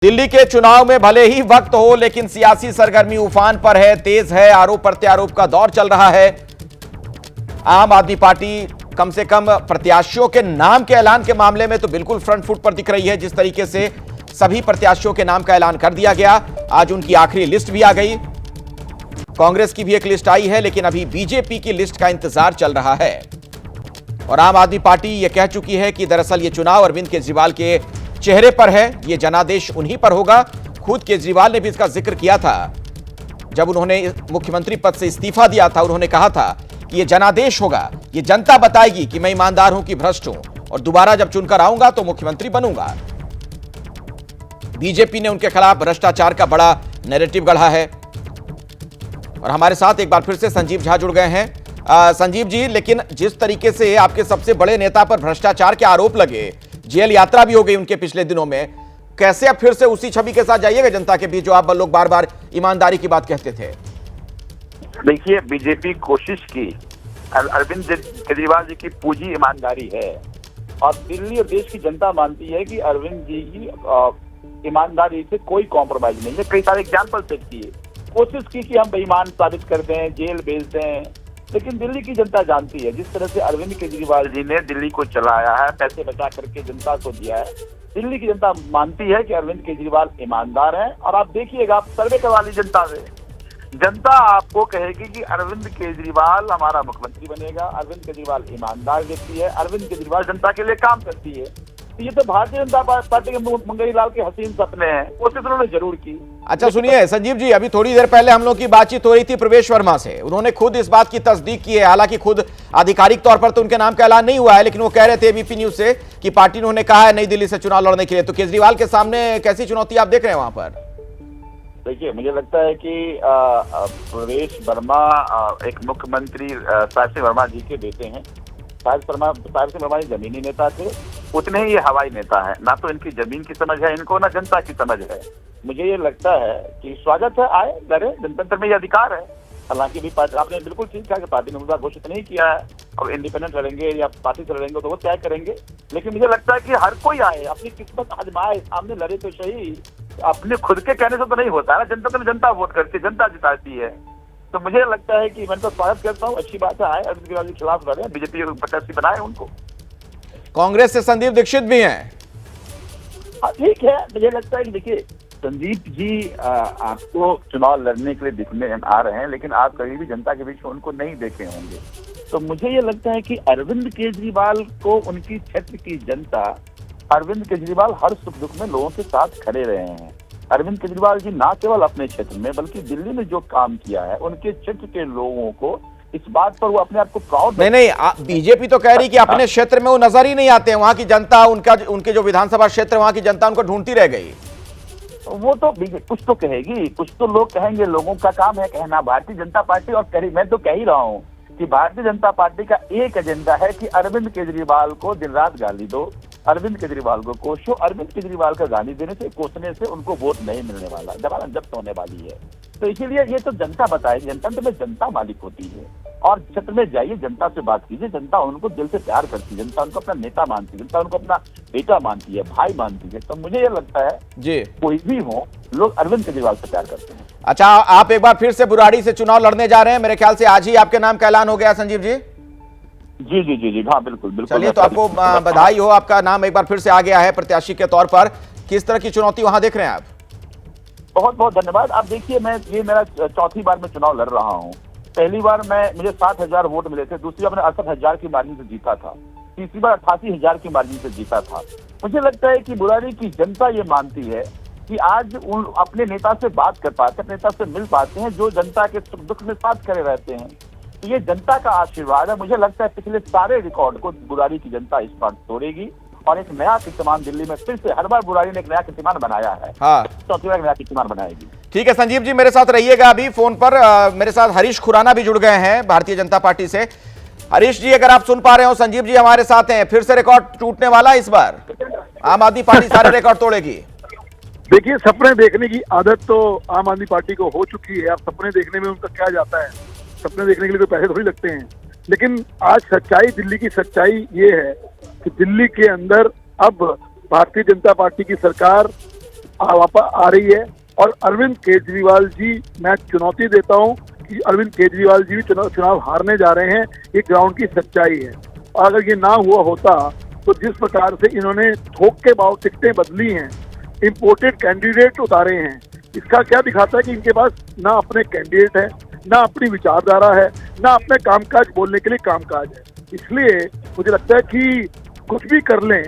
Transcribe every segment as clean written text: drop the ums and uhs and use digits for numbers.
दिल्ली के चुनाव में भले ही वक्त हो, लेकिन सियासी सरगर्मी उफान पर है, तेज है। आरोप प्रत्यारोप का दौर चल रहा है। आम आदमी पार्टी कम से कम प्रत्याशियों के नाम के ऐलान के मामले में तो बिल्कुल फ्रंट फुट पर दिख रही है। जिस तरीके से सभी प्रत्याशियों के नाम का ऐलान कर दिया गया, आज उनकी आखिरी लिस्ट भी आ गई। कांग्रेस की भी एक लिस्ट आई है, लेकिन अभी बीजेपी की लिस्ट का इंतजार चल रहा है। और आम आदमी पार्टी यह कह चुकी है कि दरअसल ये चुनाव अरविंद केजरीवाल के चेहरे पर है, ये जनादेश उन्हीं पर होगा। खुद केजरीवाल ने भी इसका जिक्र किया था जब उन्होंने मुख्यमंत्री पद से इस्तीफा दिया था। उन्होंने कहा था कि ये जनादेश होगा, ये जनता बताएगी कि मैं ईमानदार हूं कि भ्रष्ट हूं, और दोबारा जब चुनकर आऊंगा तो मुख्यमंत्री बनूंगा। बीजेपी ने उनके खिलाफ भ्रष्टाचार का बड़ा नैरेटिव गढ़ा है। और हमारे साथ एक बार फिर से संजीव झा जुड़ गए हैं। संजीव जी, लेकिन जिस तरीके से आपके सबसे बड़े नेता पर भ्रष्टाचार के आरोप लगे, जेल यात्रा भी हो गई उनके पिछले दिनों में, कैसे अब फिर से उसी छवि के साथ जाइएगा जनता के बीच जो आप लोग बार बार ईमानदारी की बात कहते थे? देखिए, बीजेपी कोशिश की, अरविंद केजरीवाल जी की पूंजी ईमानदारी है, और दिल्ली और देश की जनता मानती है कि अरविंद जी की ईमानदारी से कोई कॉम्प्रोमाइज नहीं है। कई सारे एग्जाम्पल सेट किए, कोशिश की कि हम बेईमान साबित कर दें, जेल भेज दें, लेकिन दिल्ली की जनता जानती है जिस तरह से अरविंद केजरीवाल जी ने दिल्ली को चलाया है, पैसे बचा करके जनता को दिया है, दिल्ली की जनता मानती है कि अरविंद केजरीवाल ईमानदार है। और आप देखिएगा, आप सर्वे करवा ली जनता से, जनता आपको कहेगी कि अरविंद केजरीवाल हमारा मुख्यमंत्री बनेगा, अरविंद केजरीवाल ईमानदार व्यक्ति है, अरविंद केजरीवाल जनता के लिए काम करती है। तो ये तो भारतीय जनता पार्टी के मुंगेरी लाल के हसीन सपने हैं, कोशिश उन्होंने जरूर की। अच्छा सुनिए संजीव जी, अभी थोड़ी देर पहले हम लोग की बातचीत हो रही थी प्रवेश वर्मा से। उन्होंने खुद इस बात की तस्दीक की है, हालांकि खुद आधिकारिक तौर पर तो उनके नाम का ऐलान नहीं हुआ है, लेकिन वो कह रहे थे एबीपी न्यूज से कि पार्टी ने उन्हें कहा है नई दिल्ली से चुनाव लड़ने के लिए। तो केजरीवाल के सामने कैसी चुनौती आप देख रहे हैं वहां पर? देखिए, मुझे लगता है कि प्रवेश वर्मा एक मुख्यमंत्री साहिब सिंह वर्मा जी के बेटे हैं। साहिब सिंह वर्मा जमीनी नेता थे, उतने ही ये हवाई नेता है। ना तो इनकी जमीन की समझ है इनको, ना जनता की समझ है। मुझे ये लगता है कि स्वागत है, आए लड़े, जनतंत्र में ये अधिकार है। हालांकि भी आपने बिल्कुल ठीक कहा कि पार्टी ने उम्मीदवार घोषित नहीं किया है, और इंडिपेंडेंट लड़ेंगे या पार्टी से लड़ेंगे तो वो तय करेंगे। लेकिन मुझे लगता है कि हर कोई आए, अपनी किस्मत आजमाए, सामने लड़े तो सही। अपने खुद के कहने से तो नहीं होता है, जनता में जनता वोट करती है, जनता जिताती है। तो मुझे लगता है कि मैं तो स्वागत करता हूँ, अच्छी बात है, आए अरविंद केजरीवाल के खिलाफ लड़े, बीजेपी प्रत्याशी बनाए उनको। कांग्रेस से संदीप दीक्षित भी हैं। ठीक है, मुझे लगता है कि देखिए, संदीप जी आपको चुनाव लड़ने के लिए दिखने आ रहे हैं, लेकिन आप कभी भी जनता के बीच में उनको नहीं देखे होंगे। तो मुझे ये लगता है कि अरविंद केजरीवाल को उनकी क्षेत्र की जनता, अरविंद केजरीवाल हर सुख दुख में लोगों के साथ खड़े रहे हैं। अरविंद केजरीवाल जी ना केवल अपने क्षेत्र में बल्कि दिल्ली में जो काम किया है, उनके क्षेत्र के लोगों को इस बात पर वो अपने आप को प्राउड। नहीं, बीजेपी तो कह रही कि अपने क्षेत्र में वो नजर ही नहीं आते हैं। वहां की जनता, उनके जो विधानसभा क्षेत्र, वहां की जनता उनको ढूंढती रह गई। वो तो कुछ तो कहेगी, कुछ तो लोग कहेंगे, लोगों का काम है कहना। भारतीय जनता पार्टी, और मैं तो कह ही रहा हूँ कि भारतीय जनता पार्टी का एक एजेंडा है कि अरविंद केजरीवाल को दिन रात गाली दो, अरविंद केजरीवाल को कोसो। अरविंद केजरीवाल का गाली देने से, कोसने से उनको वोट नहीं मिलने वाला, जमाना जब्त होने वाली है। तो इसीलिए ये तो जनता बताएगी, जनता में जनता मालिक होती है। और क्षेत्र में जाइए, जनता से बात कीजिए, जनता उनको दिल से प्यार करती है, जनता उनको अपना नेता मानती है, जनता उनको अपना बेटा मानती है, भाई मानती है। तो मुझे ये लगता है जी, कोई भी हो, लोग अरविंद केजरीवाल से प्यार करते हैं। अच्छा, आप एक बार फिर से बुराड़ी से चुनाव लड़ने जा रहे हैं, मेरे ख्याल से आज ही आपके नाम का ऐलान हो गया संजीव जी। जी जी जी जी, हाँ बिल्कुल बिल्कुल। चलिए, तो आपको बधाई हो, आपका नाम एक बार फिर से आ गया है प्रत्याशी के तौर पर। किस तरह की चुनौती वहां देख रहे हैं आप? बहुत बहुत धन्यवाद। आप देखिए, ये मेरा चौथी बार मैं चुनाव लड़ रहा हूँ। पहली बार मुझे 60,000 वोट मिले थे, दूसरी बार मैंने 68,000 की मार्जिन से जीता था, तीसरी बार 88,000 की मार्जिन से जीता था। मुझे लगता है कि बुराड़ी की जनता ये मानती है कि आज उन अपने नेता से बात कर पाते, अपने नेता से मिल पाते हैं, जो जनता के सुख दुख में साथ खड़े रहते हैं। तो ये जनता का आशीर्वाद है। मुझे लगता है पिछले सारे रिकॉर्ड को बुराड़ी की जनता इस बार तोड़ेगी, और एक नया कीर्तिमान दिल्ली में फिर से, हर बार बुराड़ी ने एक नया कीर्तिमान बनाया है, हाँ, चौथी बार नया कीर्तिमान बनाएगी। ठीक है संजीव जी, मेरे साथ रहिएगा अभी फोन पर। मेरे साथ हरीश खुराना भी जुड़ गए हैं भारतीय जनता पार्टी से। हरीश जी, अगर आप सुन पा रहे हो, संजीव जी हमारे साथ हैं। फिर से रिकॉर्ड टूटने वाला इस बार, आम आदमी पार्टी सारे रिकॉर्ड तोड़ेगी। देखिए, सपने देखने की आदत तो आम आदमी पार्टी को हो चुकी है। अब सपने देखने में उनका क्या जाता है, सपने देखने के लिए तो पैसे थोड़ी लगते हैं। लेकिन आज सच्चाई, दिल्ली की सच्चाई ये है कि दिल्ली के अंदर अब भारतीय जनता पार्टी की सरकार वापस आ रही है। और अरविंद केजरीवाल जी, मैं चुनौती देता हूं कि अरविंद केजरीवाल जी भी चुनाव हारने जा रहे हैं। ये ग्राउंड की सच्चाई है। और अगर ये ना हुआ होता तो जिस प्रकार से इन्होंने थोक के भाव टिकटें बदली हैं, इंपोर्टेड कैंडिडेट उतारे हैं, इसका क्या दिखाता है कि इनके पास ना अपने कैंडिडेट है, ना अपनी विचारधारा है, ना अपने कामकाज बोलने के लिए कामकाज है। इसलिए मुझे लगता है कि कुछ भी कर लें,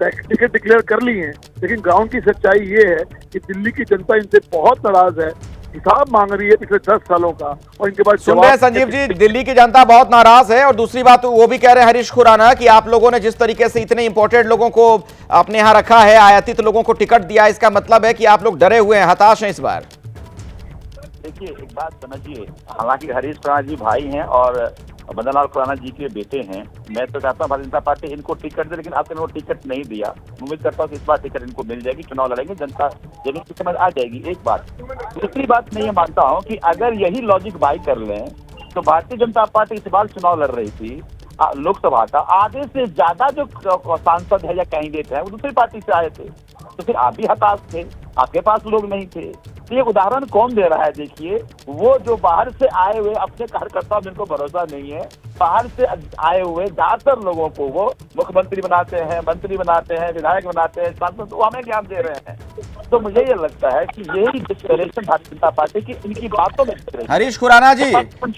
टिकट डिक्लेयर कर ली है, लेकिन ग्राउंड की सच्चाई ये है कि दिल्ली की जनता इनसे बहुत नाराज है, हिसाब मांग रही है पिछले 10 सालों का। और इनके बाद सुन रहे हैं संजीव जी, दिल्ली की जनता बहुत नाराज है। और दूसरी बात वो भी कह रहे हैं हरीश खुराना कि आप लोगों ने जिस तरीके से इतने इंपोर्टेड लोगों को अपने यहाँ रखा है, आयातित लोगों को टिकट दिया, इसका मतलब है कि आप लोग डरे हुए हैं, हताश हैं इस बार। देखिए, एक बात समझिए, हालांकि हरीश खुराना जी भाई हैं और मदन लाल खुराना जी के बेटे हैं। मैं तो चाहता हूँ भारतीय जनता पार्टी इनको टिकट दे, लेकिन आपने वो टिकट नहीं दिया। उम्मीद करता हूँ कि इस बार टिकट इनको मिल जाएगी, चुनाव लड़ेंगे, जनता जमीन की समझ आ जाएगी। एक बात। दूसरी बात, मैं ये मानता हूँ कि अगर यही लॉजिक बाई कर लें तो भारतीय जनता पार्टी इस बार चुनाव लड़ रही थी लोकसभा का, आधे से ज्यादा जो सांसद है या कैंडिडेट है वो दूसरी पार्टी से आए थे, तो फिर आप भी हताश थे, आपके पास लोग नहीं थे। तो ये उदाहरण कौन दे रहा है? देखिए, वो जो बाहर से आए हुए अपने कार्यकर्ताओं में इनको भरोसा नहीं है, बाहर से आए हुए ज्यादातर लोगों को वो मुख्यमंत्री बनाते हैं, मंत्री बनाते हैं, विधायक बनाते हैं, सांसद, वो हमें ज्ञान दे रहे हैं। तो मुझे ये लगता है कि यही डिस्करेशन भारतीय जनता पार्टी की इनकी बातों में। हरीश खुराना जी,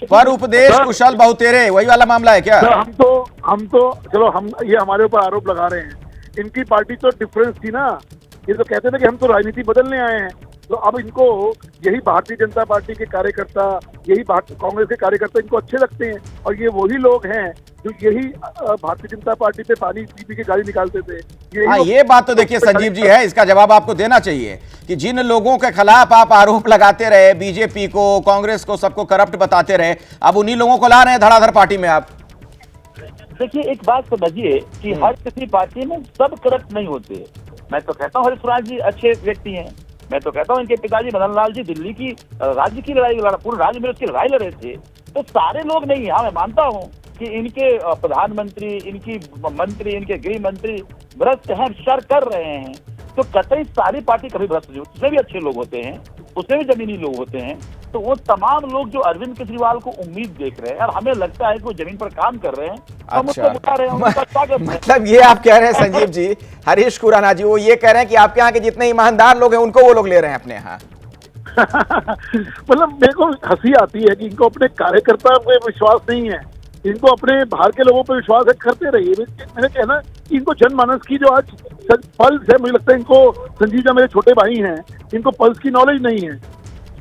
पर उपदेश कुशल बहुतेरे, वही वाला मामला है क्या? हम तो चलो, हम ये हमारे ऊपर आरोप लगा रहे हैं। इनकी पार्टी तो डिफरेंस थी ना, ये तो कहते थे कि हम तो राजनीति बदलने आए हैं। तो अब इनको यही भारतीय जनता पार्टी के कार्यकर्ता, यही कांग्रेस के कार्यकर्ता इनको अच्छे लगते हैं। और ये वही लोग हैं जो यही भारतीय जनता पार्टी पे पानी पी के गाड़ी निकालते थे। हाँ, ये बात तो देखिए संजीव जी है, इसका जवाब आपको देना चाहिए कि जिन लोगों के खिलाफ आप आरोप लगाते रहे, बीजेपी को, कांग्रेस को, सबको करप्ट बताते रहे, अब उन्हीं लोगों को ला रहे हैं धड़ाधड़ पार्टी में आप। देखिए, एक बात समझिए कि हर किसी पार्टी में सब करप्ट नहीं होते। मैं तो कहता हूँ हरीश खुराना जी अच्छे व्यक्ति हैं। मैं तो कहता हूँ इनके पिताजी मदन लाल जी दिल्ली की राज्य की लड़ाई लड़ा, पूरे राज्य में उसकी लड़ाई लड़े थे। तो सारे लोग नहीं है। हाँ, मैं मानता हूँ कि इनके प्रधानमंत्री, इनकी मंत्री, इनके गृह मंत्री भ्रष्ट हैं, शर कर रहे हैं। तो कतई सारी पार्टी कभी भ्रष्ट नहीं होती, उसमें भी अच्छे लोग होते हैं, उसमें भी जमीनी लोग होते हैं। तो वो तमाम लोग जो अरविंद केजरीवाल को उम्मीद देख रहे हैं और हमें लगता है कि वो जमीन पर काम कर रहे हैं, हम उसको बुला रहे हैं, उनका स्वागत है। मतलब ये आप कह रहे हैं संजीव जी, हरीश खुराना जी, वो ये कह रहे हैं कि आपके यहाँ के जितने ईमानदार लोग हैं उनको वो लोग ले रहे हैं अपने यहाँ। मतलब मेरे को हंसी आती है कि इनको अपने कार्यकर्ता पे विश्वास नहीं है, इनको अपने बाहर के लोगों पर विश्वास है। करते रहिए। मैंने कहना कि इनको जनमानस की जो आज पल्स है, मुझे लगता है इनको, संजीव जी मेरे छोटे भाई हैं, इनको पल्स की नॉलेज नहीं है।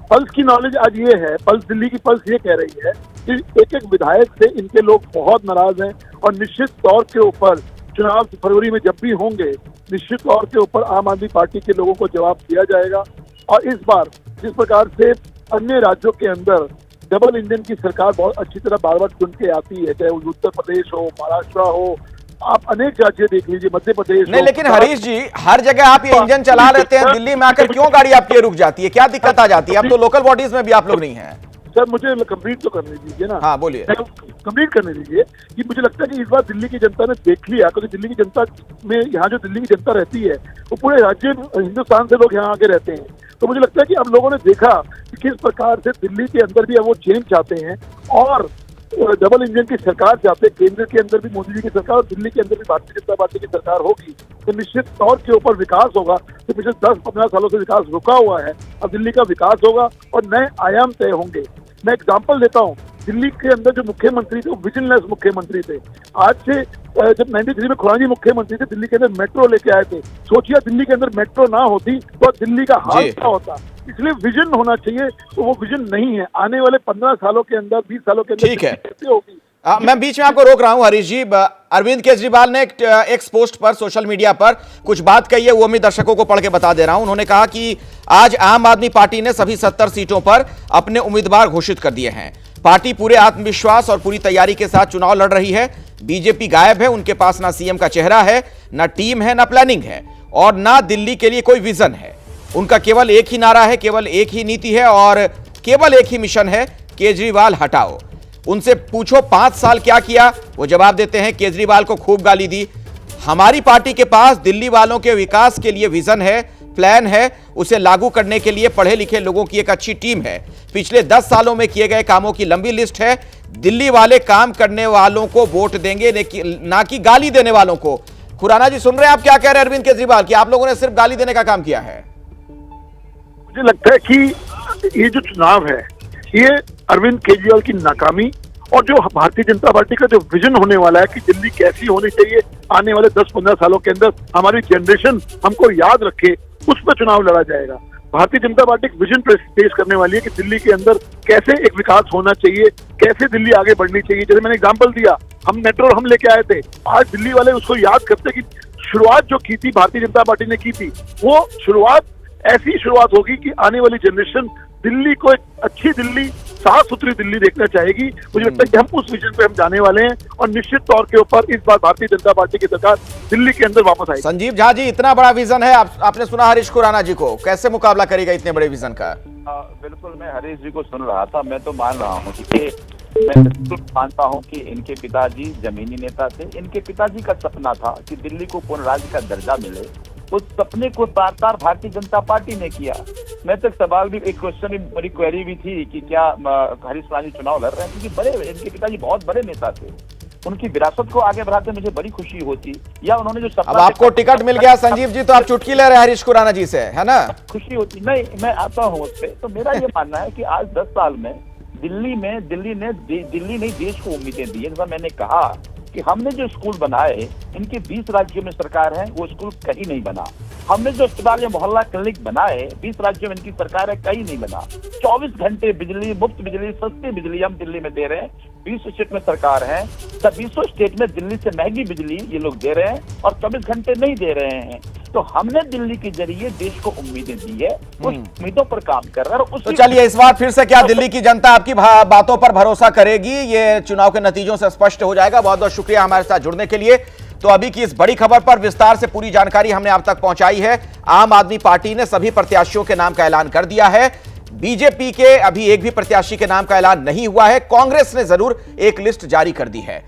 पल्स की नॉलेज आज ये है, पल्स दिल्ली की पल्स ये कह रही है कि एक एक विधायक से इनके लोग बहुत नाराज हैं। और निश्चित तौर के ऊपर चुनाव फरवरी में जब भी होंगे, निश्चित तौर के ऊपर आम आदमी पार्टी के लोगों को जवाब दिया जाएगा। और इस बार जिस प्रकार से अन्य राज्यों के अंदर डबल इंजन की सरकार बहुत अच्छी तरह बार बार चुन के आती है, चाहे वो उत्तर प्रदेश हो, महाराष्ट्र हो, आप अनेक राज्य देख लीजिए, मध्य प्रदेश। नहीं, लेकिन हरीश जी, हर जगह आप ये इंजन चला लेते हैं, दिल्ली में आकर क्यों गाड़ी आपकी रुक जाती है? क्या दिक्कत आ जाती है? अब तो लोकल बॉडीज में भी आप लोग नहीं हैं। सर, मुझे कंप्लीट तो करने दीजिए ना। हाँ, बोलिए। कंप्लीट करने दीजिए कि मुझे लगता है कि इस बार दिल्ली की जनता ने देख लिया, क्योंकि दिल्ली की जनता में, यहाँ जो दिल्ली की जनता रहती है वो पूरे राज्य हिंदुस्तान से लोग यहाँ आके रहते हैं। तो मुझे लगता है कि अब लोगों ने देखा कि किस प्रकार से दिल्ली के अंदर भी अब वो चेंज चाहते हैं और डबल इंजन की सरकार चाहते हैं। केंद्र के अंदर भी मोदी जी की सरकार और दिल्ली के अंदर भी भारतीय जनता पार्टी की सरकार होगी तो निश्चित तौर के ऊपर विकास होगा। तो पिछले 10-15 सालों से विकास रुका हुआ है, अब दिल्ली का विकास होगा और नए आयाम तय होंगे। मैं एग्जाम्पल देता हूँ, दिल्ली के अंदर जो मुख्यमंत्री थे वो विजनलेस मुख्यमंत्री थे। आज से जब 93 में खुराना जी मुख्यमंत्री थे, दिल्ली के अंदर मेट्रो लेके आए थे। सोचिए दिल्ली के अंदर मेट्रो ना होती तो दिल्ली का हाल क्या होता। इसलिए विजन होना चाहिए, तो वो विजन नहीं है। आने वाले 15 सालों के अंदर, 20 सालों के अंदर ठीक है, कैसे होगी। मैं बीच में आपको रोक रहा हूं हरीश जी। अरविंद केजरीवाल ने एक पोस्ट पर सोशल मीडिया पर कुछ बात कही है, वो मैं दर्शकों को पढ़ के बता दे रहा हूं। उन्होंने कहा कि आज आम आदमी पार्टी ने सभी 70 सीटों पर अपने उम्मीदवार घोषित कर दिए हैं। पार्टी पूरे आत्मविश्वास और पूरी तैयारी के साथ चुनाव लड़ रही है। बीजेपी गायब है, उनके पास ना सीएम का चेहरा है, ना टीम है, ना प्लानिंग है और ना दिल्ली के लिए कोई विजन है। उनका केवल एक ही नारा है, केवल एक ही नीति है और केवल एक ही मिशन है, केजरीवाल हटाओ। उनसे पूछो 5 साल क्या किया, वो जवाब देते हैं केजरीवाल को खूब गाली दी। हमारी पार्टी के पास दिल्ली वालों के विकास के लिए विजन है, प्लान है उसे लागू करने के लिए पढ़े लिखे लोगों की एक अच्छी टीम है। पिछले 10 सालों में किए गए कामों की लंबी लिस्ट है। दिल्ली वाले काम करने वालों को वोट देंगे, ना कि गाली देने वालों को। खुराना जी, सुन रहे हैं आप क्या कह रहे हैं अरविंद केजरीवाल कि आप लोगों ने सिर्फ गाली देने का काम किया है? मुझे लगता है कि ये जो चुनाव है ये अरविंद केजरीवाल की नाकामी और जो भारतीय जनता पार्टी का जो विजन होने वाला है कि दिल्ली कैसी होनी चाहिए आने वाले 10-15 सालों के अंदर, हमारी जनरेशन हमको याद रखे, उस पर चुनाव लड़ा जाएगा। भारतीय जनता पार्टी एक विजन पेश करने वाली है कि दिल्ली के अंदर कैसे एक विकास होना चाहिए, कैसे दिल्ली आगे बढ़नी चाहिए। जैसे मैंने एग्जांपल दिया, हम मेट्रो हम लेके आए थे, आज दिल्ली वाले उसको याद करते कि शुरुआत जो की थी भारतीय जनता पार्टी ने की थी, वो शुरुआत ऐसी शुरुआत होगी कि आने वाली जनरेशन दिल्ली को एक अच्छी दिल्ली, साफ सुथरी दिल्ली देखना चाहेगी। मुझे लगता है कि हम उस विजन पे हम जाने वाले हैं और निश्चित तौर के ऊपर इस बार भारतीय जनता पार्टी की सरकार दिल्ली के अंदर वापस आएगी। संजीव झा जी, इतना बड़ा विजन है, आपने सुना हरीश खुराना जी को, कैसे मुकाबला करेगा इतने बड़े विजन का? बिल्कुल, मैं हरीश जी को सुन रहा था। मैं तो मान रहा हूँ कि मैं बिल्कुल मानता हूँ कि इनके पिताजी जमीनी नेता थे। इनके पिताजी का सपना था कि दिल्ली को पूर्ण राज्य का दर्जा मिले। उस सपने को साकार भारतीय जनता पार्टी ने किया। मैं तक सवाल भी, एक क्वेश्चन भी, बड़ी क्वेरी भी थी कि क्या हरीश खुराना चुनाव लड़ रहे हैं, क्योंकि बड़े इनके पिताजी बहुत बड़े नेता थे। उनकी विरासत को आगे बढ़ाते मुझे बड़ी खुशी होती, या उन्होंने जो सपना, अब आपको टिकट मिल गया संजीव जी, तो आप चुटकी ले रहे हैं हरीश खुराना जी से, है ना? खुशी होती। नहीं, मैं आता हूँ उस पे। तो मेरा ये मानना है कि आज 10 साल में दिल्ली ने देश को उम्मीदें दी। जैसा मैंने कहा कि हमने जो स्कूल बनाए, इनके 20 राज्यों में सरकार है, वो स्कूल कहीं नहीं बना। हमने जो अस्पताल या मोहल्ला क्लिनिक बनाए, 20 राज्यों में इनकी सरकार है, कहीं नहीं बना। 24 घंटे बिजली, मुफ्त बिजली, सस्ती बिजली हम दिल्ली में दे रहे हैं। 20 स्टेट में सरकार है, 20 स्टेट में दिल्ली से महंगी बिजली ये लोग दे रहे हैं और 24 घंटे नहीं दे रहे हैं। तो हमने दिल्ली के जरिए देश को उम्मीदें दी है, उस उम्मीदों पर काम कर रहा है। तो चलिए, इस बार फिर से क्या दिल्ली की जनता आपकी बातों पर भरोसा करेगी? ये चुनाव के नतीजों से स्पष्ट हो जाएगा। बहुत बहुत शुक्रिया हमारे साथ जुड़ने के लिए। तो अभी की इस बड़ी खबर पर विस्तार से पूरी जानकारी हमने आप तक पहुंचाई है। आम आदमी पार्टी ने सभी प्रत्याशियों के नाम का ऐलान कर दिया है। बीजेपी के अभी एक भी प्रत्याशी के नाम का ऐलान नहीं हुआ है। कांग्रेस ने जरूर एक लिस्ट जारी कर दी है।